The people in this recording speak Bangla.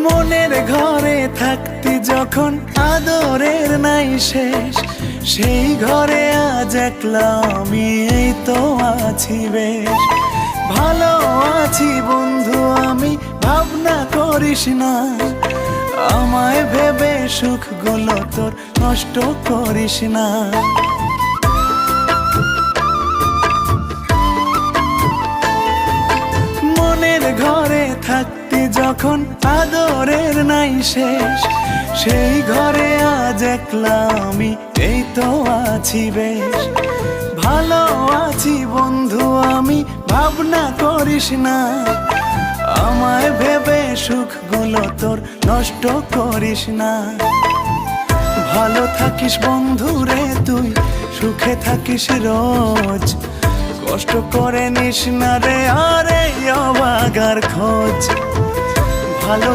মনের ঘরে থাকতে যখন আদরের নাই শেষ, সেই ঘরে আজ একলা আমি এই তো আছি বেশ। ভালো আছি বন্ধু আমি, ভাবনা করিস না, আমায় ভেবে সুখগুলো তোর নষ্ট করিস না। মনের ঘরে থাকতে যখন আদরের নাই শেষ, সেই ঘরে আজ একলা আমি এই তো আছি বেশ। ভালো আছি বন্ধু আমি, ভাবনা করিস না, আমায় ভেবে সুখগুলো তোর নষ্ট করিস না। ভালো থাকিস বন্ধু রে তুই, সুখে থাকিস রোজ, কষ্ট করে নিস না রে আরে অবাগার খোঁজ। ভালো